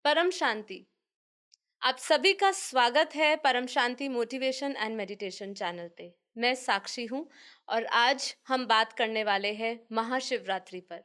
परम शांति। आप सभी का स्वागत है परम शांति मोटिवेशन एंड मेडिटेशन चैनल पे। मैं साक्षी हूँ और आज हम बात करने वाले हैं महाशिवरात्रि पर।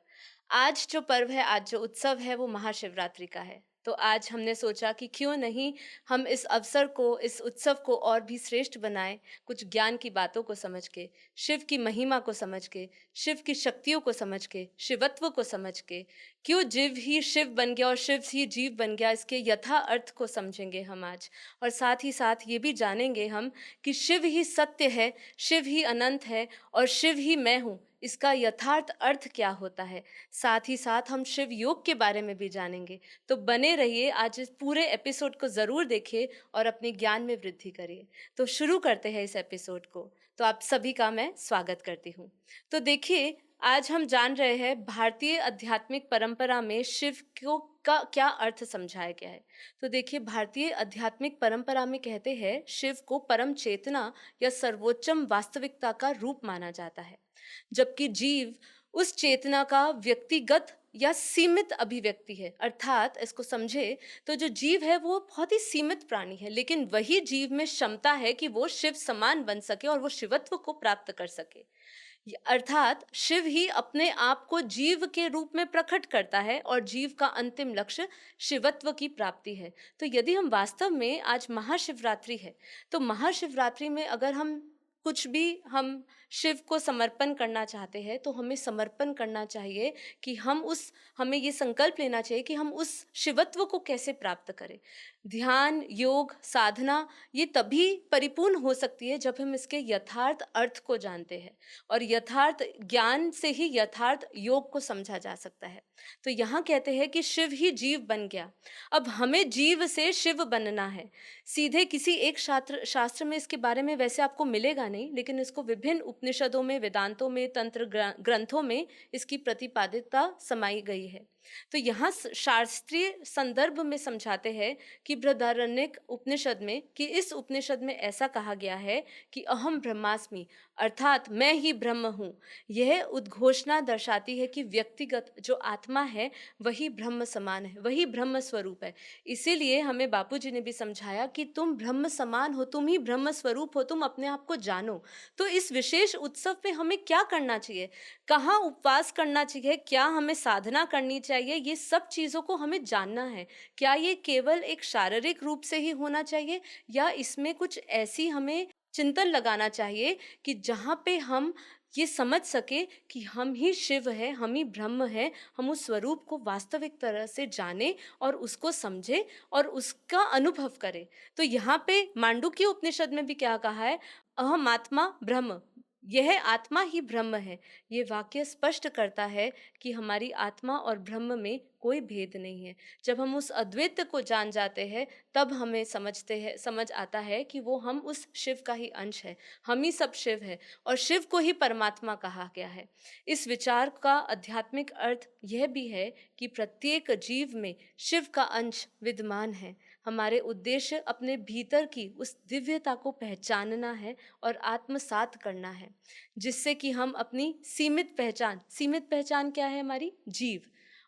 आज जो पर्व है, आज जो उत्सव है वो महाशिवरात्रि का है। तो आज हमने सोचा कि क्यों नहीं हम इस अवसर को, इस उत्सव को और भी श्रेष्ठ बनाएं, कुछ ज्ञान की बातों को समझ के, शिव की महिमा को समझ के, शिव की शक्तियों को समझ के, शिवत्व को समझ के, क्यों जीव ही शिव बन गया और शिव ही जीव बन गया, इसके यथा अर्थ को समझेंगे हम आज। और साथ ही साथ ये भी जानेंगे हम कि शिव ही सत्य है, शिव ही अनंत है और शिव ही मैं हूँ, इसका यथार्थ अर्थ क्या होता है। साथ ही साथ हम शिव योग के बारे में भी जानेंगे। तो बने रहिए, आज इस पूरे एपिसोड को ज़रूर देखिए और अपने ज्ञान में वृद्धि करिए। तो शुरू करते हैं इस एपिसोड को। तो आप सभी का मैं स्वागत करती हूँ। तो देखिए, आज हम जान रहे हैं भारतीय आध्यात्मिक परंपरा में शिव को का क्या अर्थ समझाया गया है। तो देखिए, भारतीय आध्यात्मिक परंपरा में कहते हैं शिव को परम चेतना या सर्वोच्चम वास्तविकता का रूप माना जाता है, जबकि जीव उस चेतना का व्यक्तिगत या सीमित अभिव्यक्ति है। अर्थात इसको समझे तो जो जीव है वो बहुत ही सीमित प्राणी है, लेकिन वही जीव में क्षमता है कि वो शिव समान बन सके और वो शिवत्व को प्राप्त कर सके। अर्थात शिव ही अपने आप को जीव के रूप में प्रकट करता है और जीव का अंतिम लक्ष्य शिवत्व की प्राप्ति है। तो यदि हम वास्तव में, आज महाशिवरात्रि है, तो महाशिवरात्रि में अगर हम कुछ भी हम शिव को समर्पण करना चाहते हैं तो हमें समर्पण करना चाहिए कि हमें ये संकल्प लेना चाहिए कि हम उस शिवत्व को कैसे प्राप्त करें। ध्यान, योग, साधना ये तभी परिपूर्ण हो सकती है जब हम इसके यथार्थ अर्थ को जानते हैं, और यथार्थ ज्ञान से ही यथार्थ योग को समझा जा सकता है। तो यहाँ कहते हैं कि शिव ही जीव बन गया। अब हमें जीव से शिव बनना है। सीधे किसी एक शास्त्र में इसके बारे में वैसे आपको मिलेगा नहीं, लेकिन इसको विभिन्न उपनिषदों में, वेदांतों में, तंत्र ग्रंथों में इसकी प्रतिपादितता समाई गई है। तो यहाँ शास्त्रीय संदर्भ में समझाते हैं कि बृहदारण्यक उपनिषद में, कि इस उपनिषद में ऐसा कहा गया है कि अहम ब्रह्मास्मि, अर्थात मैं ही ब्रह्म हूँ। यह उद्घोषणा दर्शाती है कि व्यक्तिगत जो आत्मा है वही ब्रह्म समान है, वही ब्रह्म स्वरूप है। इसीलिए हमें बापूजी ने भी समझाया कि तुम ब्रह्म समान हो, तुम ही ब्रह्म स्वरूप हो, तुम अपने आप को जानो। तो इस विशेष उत्सव पे हमें क्या करना चाहिए, कहाँ उपवास करना चाहिए, क्या हमें साधना करनी चाहिए, ये सब चीज़ों को हमें जानना है। क्या ये केवल एक शारीरिक रूप से ही होना चाहिए, या इसमें कुछ ऐसी हमें चिंतन लगाना चाहिए कि जहाँ पे हम ये समझ सके कि हम ही शिव है, हम ही ब्रह्म है, हम उस स्वरूप को वास्तविक तरह से जाने और उसको समझे और उसका अनुभव करें। तो यहाँ पे मांडुक्य उपनिषद में भी क्या कहा है, अहम आत्मा ब्रह्म, यह आत्मा ही ब्रह्म है। ये वाक्य स्पष्ट करता है कि हमारी आत्मा और ब्रह्म में कोई भेद नहीं है। जब हम उस अद्वैत को जान जाते हैं तब हमें समझ आता है कि वो हम उस शिव का ही अंश है, हम ही सब शिव है और शिव को ही परमात्मा कहा गया है। इस विचार का आध्यात्मिक अर्थ यह भी है कि प्रत्येक जीव में शिव का अंश विद्यमान है। हमारे उद्देश्य अपने भीतर की उस दिव्यता को पहचानना है और आत्मसात करना है, जिससे कि हम अपनी सीमित पहचान क्या है, हमारी जीव,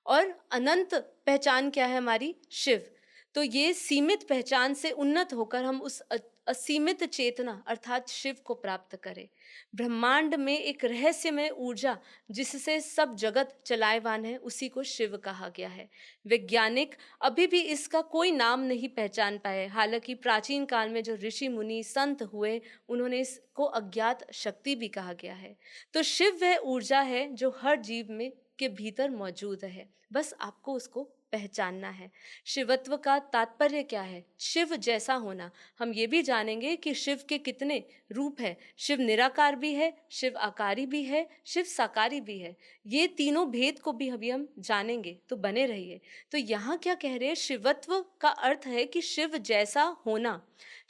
और अनंत पहचान क्या है, हमारी शिव। तो ये सीमित पहचान से उन्नत होकर हम उस असीमित चेतना अर्थात शिव को प्राप्त करें। ब्रह्मांड में एक रहस्यमय ऊर्जा जिससे सब जगत चलायमान है, उसी को शिव कहा गया है। वैज्ञानिक अभी भी इसका कोई नाम नहीं पहचान पाए, हालांकि प्राचीन काल में जो ऋषि मुनि संत हुए उन्होंने इसको अज्ञात शक्ति भी कहा गया है। तो शिव वह ऊर्जा है जो हर जीव में के भीतर मौजूद है, बस आपको उसको पहचानना है। शिवत्व का तात्पर्य क्या है, शिव जैसा होना। हम ये भी जानेंगे कि शिव के कितने रूप है, शिव निराकार भी है, शिव आकारी भी है, शिव साकारी भी है। ये तीनों भेद को भी अभी हम जानेंगे, तो बने रहिए। तो यहाँ क्या कह रहे हैं, शिवत्व का अर्थ है कि शिव जैसा होना।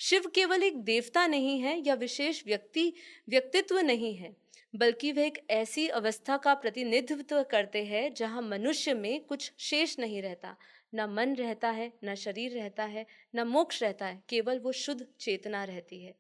शिव केवल एक देवता नहीं है या विशेष व्यक्तित्व नहीं है, बल्कि वह एक ऐसी अवस्था का प्रतिनिधित्व करते हैं जहां मनुष्य में कुछ शेष नहीं रहता, न मन रहता है, न शरीर रहता है, न मोक्ष रहता है, केवल वो शुद्ध चेतना रहती है।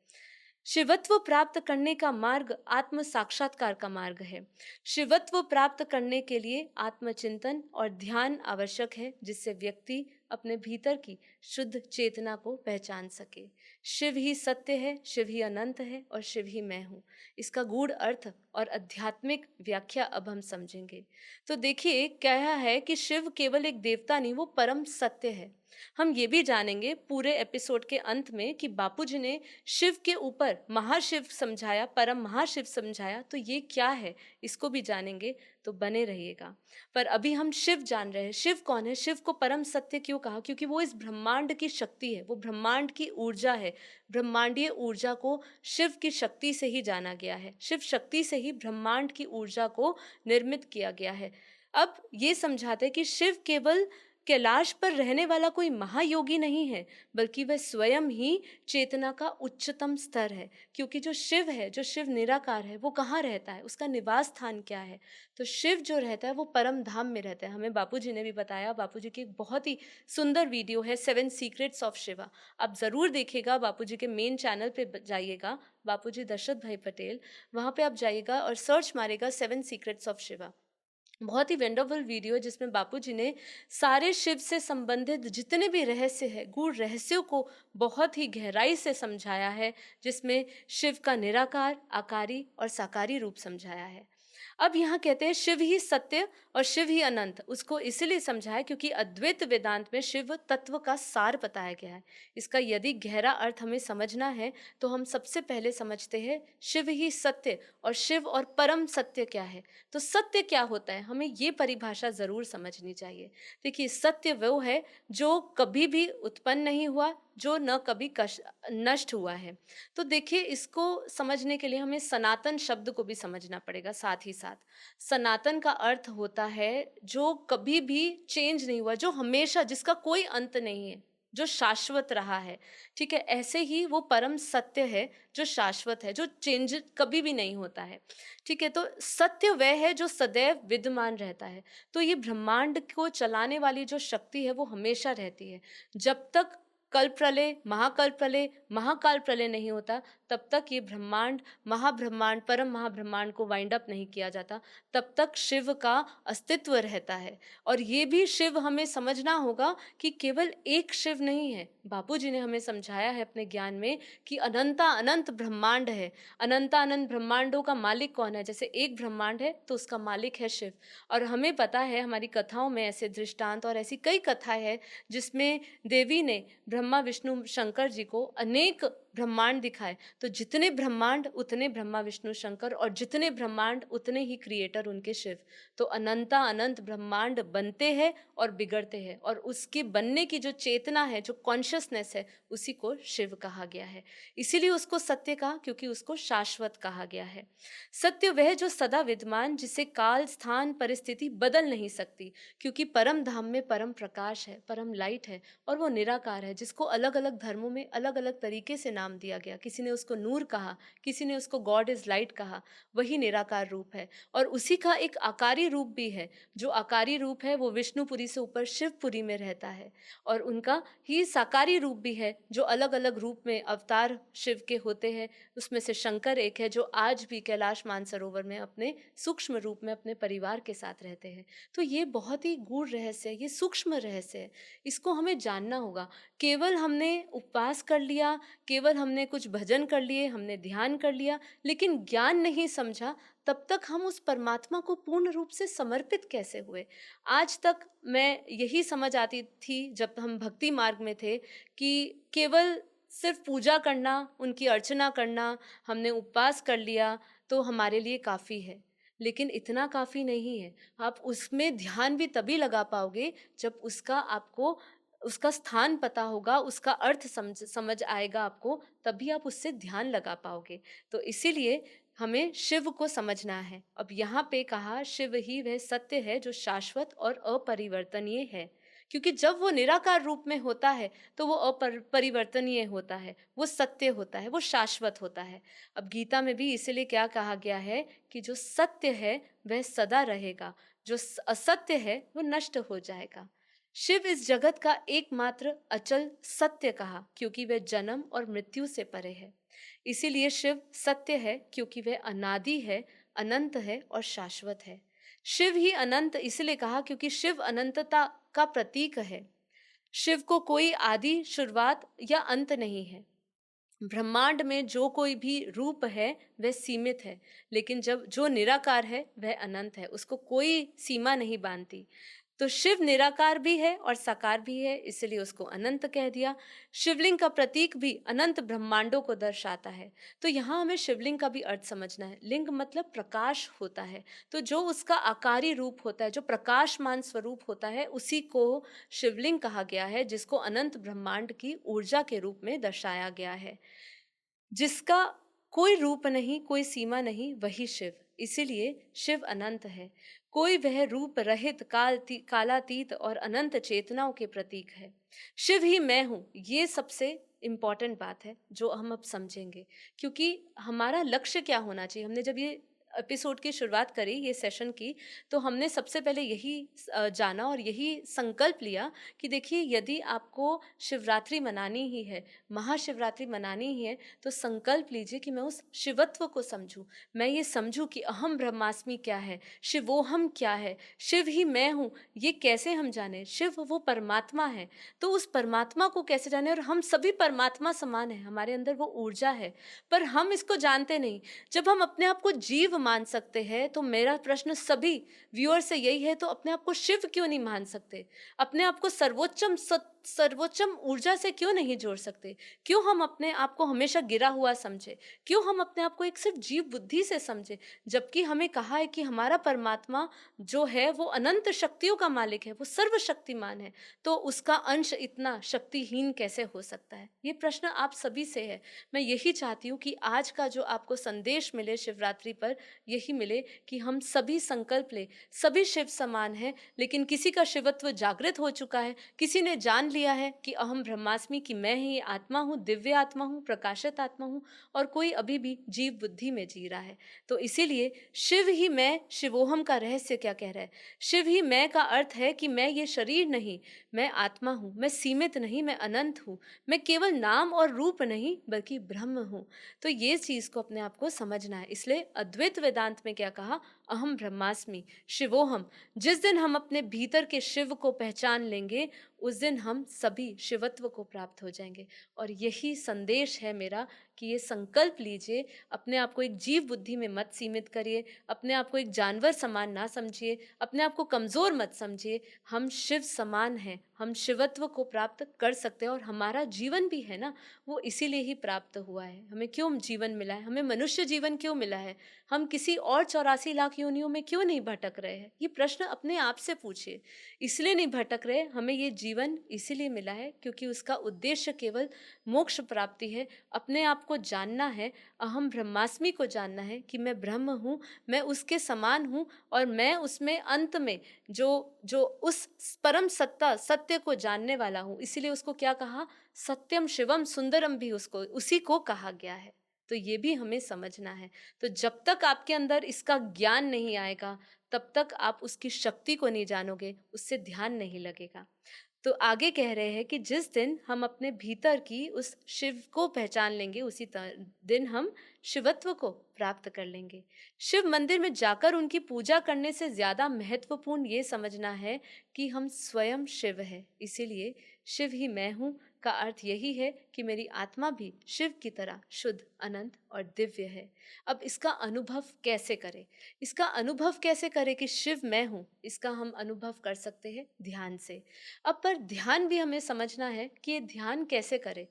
शिवत्व प्राप्त करने का मार्ग आत्म साक्षात्कार का मार्ग है। शिवत्व प्राप्त करने के लिए आत्मचिंतन और ध्यान आवश्यक है, जिससे व्यक्ति अपने भीतर की शुद्ध चेतना को पहचान सके। शिव ही सत्य है, शिव ही अनंत है और शिव ही मैं हूँ। इसका गूढ़ अर्थ और आध्यात्मिक व्याख्या अब हम समझेंगे। तो देखिए, क्या है कि शिव केवल एक देवता नहीं, वो परम सत्य है। हम ये भी जानेंगे पूरे एपिसोड के अंत में कि बापूजी ने शिव के ऊपर महाशिव समझाया, परम महाशिव समझाया, तो ये क्या है, इसको भी जानेंगे। तो बने रहिएगा। पर अभी हम शिव जान रहे हैं। शिव कौन है? शिव को परम सत्य क्यों कहा? क्योंकि वो इस ब्रह्मांड की शक्ति है, वो ब्रह्मांड की ऊर्जा है। ब्रह्मांडीय ऊर्जा को शिव की शक्ति से ही जाना गया है। शिव शक्ति से ही ब्रह्मांड की ऊर्जा को निर्मित किया गया है। अब ये समझाते हैं कि शिव केवल कैलाश पर रहने वाला कोई महायोगी नहीं है, बल्कि वह स्वयं ही चेतना का उच्चतम स्तर है। क्योंकि जो शिव है, जो शिव निराकार है, वो कहाँ रहता है, उसका निवास स्थान क्या है? तो शिव जो रहता है वो परम धाम में रहता है। हमें बापूजी ने भी बताया। बापूजी की एक बहुत ही सुंदर वीडियो है, 7 सीक्रेट्स ऑफ शिवा। आप ज़रूर देखिएगा, बापूजी के मेन चैनल पे जाइएगा, बापूजी दशरथ भाई पटेल, वहाँ पे आप जाइएगा और सर्च मारिएगा 7 सीक्रेट्स ऑफ शिवा। बहुत ही वंडरफुल वीडियो है जिसमें बापूजी ने सारे शिव से संबंधित जितने भी रहस्य है, गूढ़ रहस्यों को बहुत ही गहराई से समझाया है, जिसमें शिव का निराकार, आकारी और साकारी रूप समझाया है। अब यहाँ कहते हैं शिव ही सत्य और शिव ही अनंत। उसको इसलिए समझाया क्योंकि अद्वैत वेदांत में शिव तत्व का सार बताया गया है। इसका यदि गहरा अर्थ हमें समझना है तो हम सबसे पहले समझते हैं शिव ही सत्य, और शिव और परम सत्य क्या है। तो सत्य क्या होता है, हमें ये परिभाषा जरूर समझनी चाहिए। देखिए, सत्य वो है जो कभी भी उत्पन्न नहीं हुआ, जो न कभी नष्ट हुआ है। तो देखिए, इसको समझने के लिए हमें सनातन शब्द को भी समझना पड़ेगा साथ ही साथ। सनातन का अर्थ होता है जो कभी भी चेंज नहीं हुआ, जो हमेशा, जिसका कोई अंत नहीं है, जो शाश्वत रहा है। ठीक है, ऐसे ही वो परम सत्य है जो शाश्वत है, जो चेंज कभी भी नहीं होता है। ठीक है, तो सत्य वह है जो सदैव विद्यमान रहता है। तो ये ब्रह्मांड को चलाने वाली जो शक्ति है वो हमेशा रहती है। जब तक कल्प प्रलय, महाकल्प प्रलय, महाकाल प्रलय नहीं होता, तब तक ये ब्रह्मांड, महाब्रह्मांड, परम महाब्रह्मांड को वाइंड अप नहीं किया जाता, तब तक शिव का अस्तित्व रहता है। और ये भी शिव हमें समझना होगा कि केवल एक शिव नहीं है। बापूजी ने हमें समझाया है अपने ज्ञान में कि अनंता अनंत ब्रह्मांड है। अनंता अनंत ब्रह्मांडों का मालिक कौन है? जैसे एक ब्रह्मांड है तो उसका मालिक है शिव। और हमें पता है, हमारी कथाओं में ऐसे दृष्टांत और ऐसी कई कथाएं हैं जिसमें देवी ने ब्रह्मा विष्णु शंकर जी को अनेक ब्रह्मांड दिखाए। तो जितने ब्रह्मांड उतने ब्रह्मा विष्णु शंकर, और जितने ब्रह्मांड उतने ही क्रिएटर उनके शिव। तो अनंता अनंत ब्रह्मांड बनते हैं और बिगड़ते हैं, और उसके बनने की जो चेतना है, जो कॉन्शियसनेस है, उसी को शिव कहा गया है। इसीलिए उसको सत्य कहा, क्योंकि उसको शाश्वत कहा गया है। सत्य वह जो सदा विद्यमान, जिसे काल स्थान परिस्थिति बदल नहीं सकती, क्योंकि परम धाम में परम प्रकाश है, परम लाइट है, और वो निराकार है, जिसको अलग अलग धर्मों में अलग अलग तरीके से नाम दिया गया। किसी ने उसको नूर कहा, किसी ने उसको गॉड इज लाइट कहा। वही निराकार रूप है। और उसी का एक आकारी रूप भी है। जो आकारी रूप है वो विष्णुपुरी से ऊपर शिवपुरी में रहता है। और उनका ही साकारी रूप भी है, जो अलग अलग रूप में अवतार शिव के होते हैं। उसमें से शंकर एक है, जो आज भी कैलाश मानसरोवर में अपने सूक्ष्म रूप में अपने परिवार के साथ रहते हैं। तो ये बहुत ही गूढ़ रहस्य है, ये सूक्ष्म रहस्य है। इसको हमें जानना होगा। केवल हमने उपवास कर लिया, केवल हमने कुछ भजन कर लिए, हमने ध्यान कर लिया, लेकिन ज्ञान नहीं समझा, तब तक हम उस परमात्मा को पूर्ण रूप से समर्पित कैसे हुए? आज तक मैं यही समझ आती थी जब हम भक्ति मार्ग में थे कि केवल सिर्फ पूजा करना, उनकी अर्चना करना, हमने उपवास कर लिया तो हमारे लिए काफ़ी है। लेकिन इतना काफ़ी नहीं है। आप उसमें ध्यान भी तभी लगा पाओगे जब उसका स्थान पता होगा, उसका अर्थ समझ आएगा आपको, तभी आप उससे ध्यान लगा पाओगे। तो इसीलिए हमें शिव को समझना है। अब यहाँ पे कहा शिव ही वह सत्य है जो शाश्वत और अपरिवर्तनीय है। क्योंकि जब वो निराकार रूप में होता है तो वो अपरिवर्तनीय होता है, वो सत्य होता है, वो शाश्वत होता है। अब गीता में भी इसीलिए क्या कहा गया है कि जो सत्य है वह सदा रहेगा, जो असत्य है वो नष्ट हो जाएगा। शिव इस जगत का एकमात्र अचल सत्य कहा, क्योंकि वह जन्म और मृत्यु से परे है। इसीलिए शिव सत्य है, क्योंकि वह अनादि है, अनंत है और शाश्वत है। शिव ही अनंत इसलिए कहा क्योंकि शिव अनंतता का प्रतीक है। शिव को कोई आदि, शुरुआत या अंत नहीं है। ब्रह्मांड में जो कोई भी रूप है वह सीमित है, लेकिन जब जो निराकार है वह अनंत है, उसको कोई सीमा नहीं बांधती। तो शिव निराकार भी है और साकार भी है, इसलिए उसको अनंत कह दिया। शिवलिंग का प्रतीक भी अनंत ब्रह्मांडों को दर्शाता है। तो यहाँ हमें शिवलिंग का भी अर्थ समझना है। लिंग मतलब प्रकाश होता है, तो जो उसका आकारी रूप होता है, जो प्रकाशमान स्वरूप होता है, उसी को शिवलिंग कहा गया है, जिसको अनंत ब्रह्मांड की ऊर्जा के रूप में दर्शाया गया है। जिसका कोई रूप नहीं, कोई सीमा नहीं, वही शिव। इसीलिए शिव अनंत है। कोई वह रूप रहित कालातीत और अनंत चेतनाओं के प्रतीक है। शिव ही मैं हूँ, ये सबसे इम्पॉर्टेंट बात है जो हम अब समझेंगे। क्योंकि हमारा लक्ष्य क्या होना चाहिए, हमने जब ये एपिसोड की शुरुआत करी, ये सेशन की, तो हमने सबसे पहले यही जाना और यही संकल्प लिया कि देखिए, यदि आपको शिवरात्रि मनानी ही है, महाशिवरात्रि मनानी ही है, तो संकल्प लीजिए कि मैं उस शिवत्व को समझूं। मैं ये समझूं कि अहम ब्रह्मास्मि क्या है, शिवोहम क्या है, शिव ही मैं हूँ, ये कैसे हम जाने। शिव वो परमात्मा है, तो उस परमात्मा को कैसे जाने। और हम सभी परमात्मा समान हैं, हमारे अंदर वो ऊर्जा है, पर हम इसको जानते नहीं। जब हम अपने आप को जीव मान सकते हैं, तो मेरा प्रश्न सभी व्यूअर से यही है, तो अपने आप को शिव क्यों नहीं मान सकते? अपने आप को सर्वोच्चम ऊर्जा से क्यों नहीं जोड़ सकते? क्यों हम अपने आप को हमेशा गिरा हुआ समझे? क्यों हम अपने आप को एक सिर्फ जीव बुद्धि से समझे? जबकि हमें कहा है कि हमारा परमात्मा जो है वो अनंत शक्तियों का मालिक है, वो सर्वशक्तिमान है, तो उसका अंश इतना शक्तिहीन कैसे हो सकता है? ये प्रश्न आप सभी से है। मैं यही चाहती हूँ कि आज का जो आपको संदेश मिले शिवरात्रि पर, यही मिले कि हम सभी संकल्प लें। सभी शिव समान हैं, लेकिन किसी का शिवत्व जागृत हो चुका है, किसी ने जान लिया है कि अहम ब्रह्मास्मि, कि मैं ही आत्मा हूँ, दिव्य आत्मा हूँ, प्रकाशित आत्मा हूँ, और कोई अभी भी जीव बुद्धि में जी रहा है। तो इसीलिए शिव ही मैं, शिवोहम का रहस्य क्या कह रहा है? शिव ही मैं का अर्थ है कि मैं ये शरीर नहीं, मैं आत्मा हूँ, मैं सीमित नहीं, मैं अनंत हूँ, मैं केवल नाम और रूप नहीं बल्कि ब्रह्म हूँ। तो ये चीज को अपने आप को समझना है। इसलिए अद्वैत वेदांत में क्या कहा? अहम ब्रह्मास्मि, शिवोहम। जिस दिन हम अपने भीतर के शिव को पहचान लेंगे, उस दिन हम सभी शिवत्व को प्राप्त हो जाएंगे। और यही संदेश है मेरा कि ये संकल्प लीजिए, अपने आप को एक जीव बुद्धि में मत सीमित करिए, अपने आप को एक जानवर समान ना समझिए, अपने आप को कमजोर मत समझिए। हम शिव समान हैं, हम शिवत्व को प्राप्त कर सकते हैं, और हमारा जीवन भी है ना, वो इसीलिए ही प्राप्त हुआ है। हमें क्यों जीवन मिला है, हमें मनुष्य जीवन क्यों मिला है, हम किसी और 84 लाख योनियों में क्यों नहीं भटक रहे हैं? ये प्रश्न अपने आप से पूछिए। इसलिए नहीं भटक रहे, हमें ये जीवन इसीलिए मिला है क्योंकि उसका उद्देश्य केवल मोक्ष प्राप्ति है, अपने आप को जानना है, अहम ब्रह्मास्मि को जानना है कि मैं ब्रह्म हूँ, मैं उसके समान हूँ, और मैं उसमें अंत में जो जो उस परम सत्ता सत्य को जानने वाला हूँ। इसीलिए उसको क्या कहा? सत्यम शिवम सुंदरम भी उसको उसी को कहा गया है। तो ये भी हमें समझना है। तो जब तक आपके अंदर इसका ज्ञान नहीं आएगा, तब तक आप उसकी शक्ति को नहीं जानोगे, उससे ध्यान नहीं लगेगा। तो आगे कह रहे हैं कि जिस दिन हम अपने भीतर की उस शिव को पहचान लेंगे, उसी दिन हम शिवत्व को प्राप्त कर लेंगे। शिव मंदिर में जाकर उनकी पूजा करने से ज्यादा महत्वपूर्ण ये समझना है कि हम स्वयं शिव है। इसीलिए शिव ही मैं हूँ का अर्थ यही है कि मेरी आत्मा भी शिव की तरह शुद्ध, अनंत और दिव्य है। अब इसका अनुभव कैसे करें? इसका अनुभव कैसे करें कि शिव मैं हूँ? इसका हम अनुभव कर सकते हैं ध्यान से। अब पर ध्यान भी हमें समझना है कि ये ध्यान कैसे करें।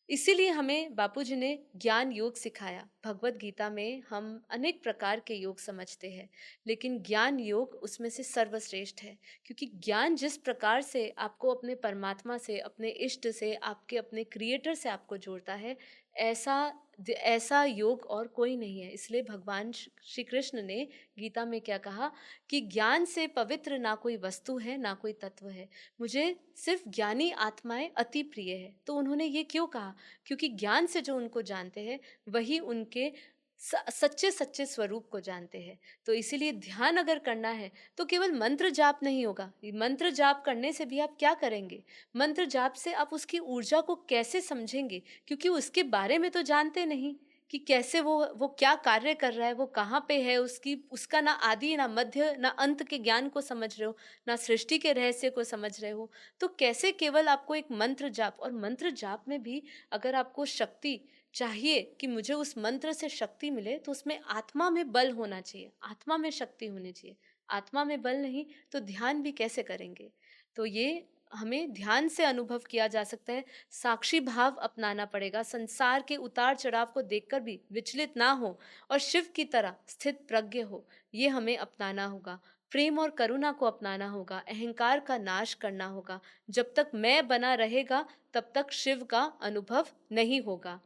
इसीलिए हमें बापूजी ने ज्ञान योग सिखाया। भगवत गीता में हम अनेक प्रकार के योग समझते हैं, लेकिन ज्ञान योग उसमें से सर्वश्रेष्ठ है। क्योंकि ज्ञान जिस प्रकार से आपको अपने परमात्मा से, अपने इष्ट से, आपके अपने क्रिएटर से आपको जोड़ता है, ऐसा ऐसा योग और कोई नहीं है। इसलिए भगवान श्री कृष्ण ने गीता में क्या कहा कि ज्ञान से पवित्र ना कोई वस्तु है, ना कोई तत्व है, मुझे सिर्फ ज्ञानी आत्माएं अति प्रिय है। तो उन्होंने ये क्यों कहा? क्योंकि ज्ञान से जो उनको जानते हैं, वही उनके सच्चे सच्चे स्वरूप को जानते हैं। तो इसीलिए ध्यान अगर करना है तो केवल मंत्र जाप नहीं होगा। मंत्र जाप करने से भी आप क्या करेंगे? मंत्र जाप से आप उसकी ऊर्जा को कैसे समझेंगे? क्योंकि उसके बारे में तो जानते नहीं कि कैसे वो क्या कार्य कर रहा है, वो कहाँ पे है, उसका ना आदि ना मध्य ना अंत के ज्ञान को समझ रहे हो, ना सृष्टि के रहस्य को समझ रहे हो, तो कैसे केवल आपको एक मंत्र जाप, और मंत्र जाप में भी अगर आपको शक्ति चाहिए कि मुझे उस मंत्र से शक्ति मिले, तो उसमें आत्मा में बल होना चाहिए, आत्मा में शक्ति होनी चाहिए। आत्मा में बल नहीं तो ध्यान भी कैसे करेंगे? तो ये हमें ध्यान से अनुभव किया जा सकता है। साक्षी भाव अपनाना पड़ेगा, संसार के उतार चढ़ाव को देखकर भी विचलित ना हो और शिव की तरह स्थित प्रज्ञ हो, ये हमें अपनाना होगा। प्रेम और करुणा को अपनाना होगा, अहंकार का नाश करना होगा। जब तक मैं बना रहेगा तब तक शिव का अनुभव नहीं होगा।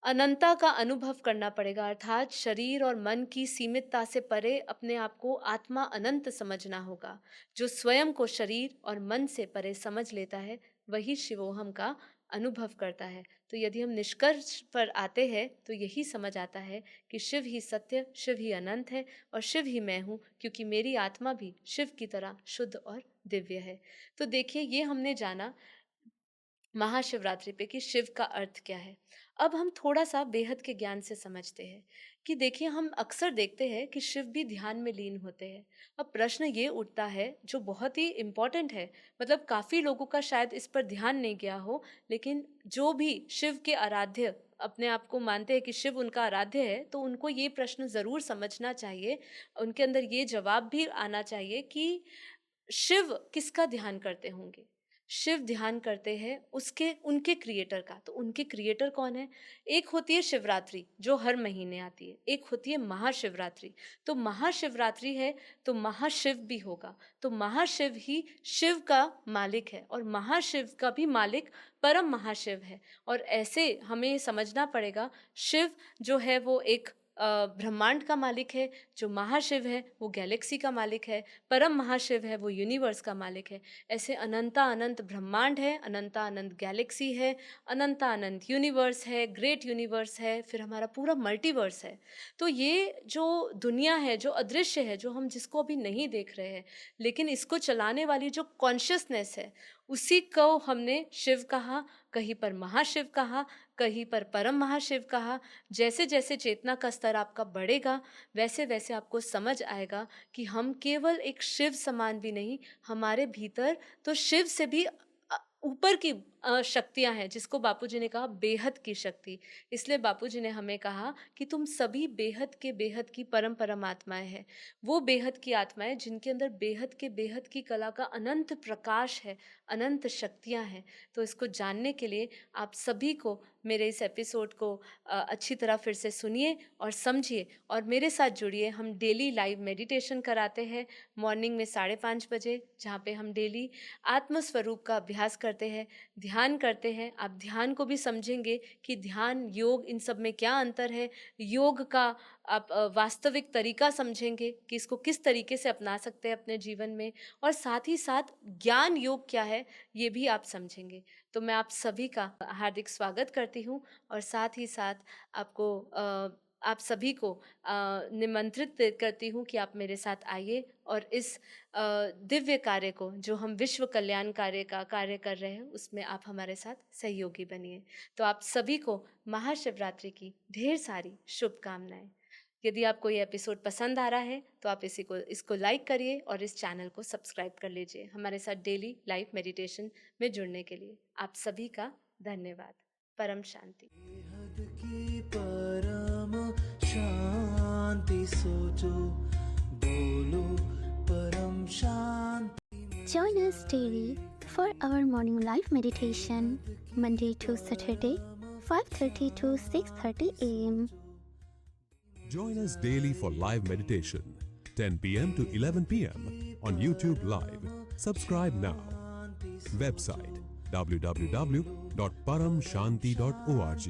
अनंता का अनुभव करना पड़ेगा, अर्थात शरीर और मन की सीमितता से परे अपने आप को आत्मा अनंत समझना होगा। जो स्वयं को शरीर और मन से परे समझ लेता है वही शिवोहम का अनुभव करता है। तो यदि हम निष्कर्ष पर आते हैं तो यही समझ आता है कि शिव ही सत्य, शिव ही अनंत है और शिव ही मैं हूँ, क्योंकि मेरी आत्मा भी शिव की तरह शुद्ध और दिव्य है। तो देखिए, ये हमने जाना महाशिवरात्रि पे कि शिव का अर्थ क्या है। अब हम थोड़ा सा बेहद के ज्ञान से समझते हैं कि देखिए, हम अक्सर देखते हैं कि शिव भी ध्यान में लीन होते हैं। अब प्रश्न ये उठता है जो बहुत ही इम्पोर्टेंट है, मतलब काफ़ी लोगों का शायद इस पर ध्यान नहीं गया हो, लेकिन जो भी शिव के आराध्य अपने आप को मानते हैं कि शिव उनका आराध्य है, तो उनको ये प्रश्न ज़रूर समझना चाहिए, उनके अंदर ये जवाब भी आना चाहिए कि शिव किसका ध्यान करते होंगे? शिव ध्यान करते हैं उसके उनके क्रिएटर का। तो उनके क्रिएटर कौन है? एक होती है शिवरात्रि जो हर महीने आती है, एक होती है महाशिवरात्रि। तो महाशिवरात्रि है तो महाशिव भी होगा। तो महाशिव ही शिव का मालिक है और महाशिव का भी मालिक परम महाशिव है। और ऐसे हमें समझना पड़ेगा, शिव जो है वो एक ब्रह्मांड का मालिक है, जो महाशिव है वो गैलेक्सी का मालिक है, परम महाशिव है वो यूनिवर्स का मालिक है। ऐसे अनंता अनंत ब्रह्मांड है, अनंता अनंत गैलेक्सी है, अनंता अनंत यूनिवर्स है, ग्रेट यूनिवर्स है, फिर हमारा पूरा मल्टीवर्स है। तो ये जो दुनिया है, जो अदृश्य है, जो हम जिसको अभी नहीं देख रहे हैं, लेकिन इसको चलाने वाली जो कॉन्शियसनेस है, उसी को हमने शिव कहा, कहीं पर महाशिव कहा, कहीं पर परम महाशिव कहा। जैसे जैसे चेतना का स्तर आपका बढ़ेगा, वैसे वैसे आपको समझ आएगा कि हम केवल एक शिव समान भी नहीं, हमारे भीतर तो शिव से भी ऊपर की शक्तियाँ हैं, जिसको बापूजी ने कहा बेहद की शक्ति। इसलिए बापूजी ने हमें कहा कि तुम सभी बेहद के बेहद की परम परम आत्माएं हैं। वो बेहद की आत्माएं जिनके अंदर बेहद के बेहद की कला का अनंत प्रकाश है, अनंत शक्तियाँ हैं। तो इसको जानने के लिए आप सभी को मेरे इस एपिसोड को अच्छी तरह फिर से सुनिए और समझिए और मेरे साथ जुड़िए। हम डेली लाइव मेडिटेशन कराते हैं मॉर्निंग में 5:30 बजे, जहाँ पे हम डेली आत्मस्वरूप का अभ्यास करते हैं, ध्यान करते हैं। आप ध्यान को भी समझेंगे कि ध्यान, योग, इन सब में क्या अंतर है। योग का आप वास्तविक तरीका समझेंगे कि इसको किस तरीके से अपना सकते हैं अपने जीवन में, और साथ ही साथ ज्ञान योग क्या है ये भी आप समझेंगे। तो मैं आप सभी का हार्दिक स्वागत करती हूँ और साथ ही साथ आप सभी को निमंत्रित करती हूँ कि आप मेरे साथ आइए और इस दिव्य कार्य को, जो हम विश्व कल्याण कार्य कर रहे हैं, उसमें आप हमारे साथ सहयोगी बनिए। तो आप सभी को महाशिवरात्रि की ढेर सारी शुभकामनाएं। यदि आपको ये एपिसोड पसंद आ रहा है तो आप इसको लाइक करिए और इस चैनल को सब्सक्राइब कर लीजिए हमारे साथ डेली लाइव मेडिटेशन में जुड़ने के लिए। आप सभी का धन्यवाद। परम शांति। बेहद की परम शांति सोचो, बोलो परम शांति। Join us daily for our morning live meditation, Monday to Saturday, 5:30 to 6:30 a.m. Join us daily for live meditation, 10 p.m. to 11 p.m. on YouTube Live. Subscribe now. Website www.paramshanti.org.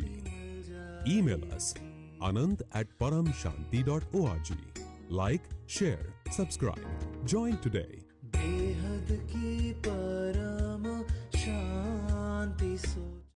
Email us anand@paramshanti.org. Like, share, subscribe. Join today. बेहद की परम शांति सोचो।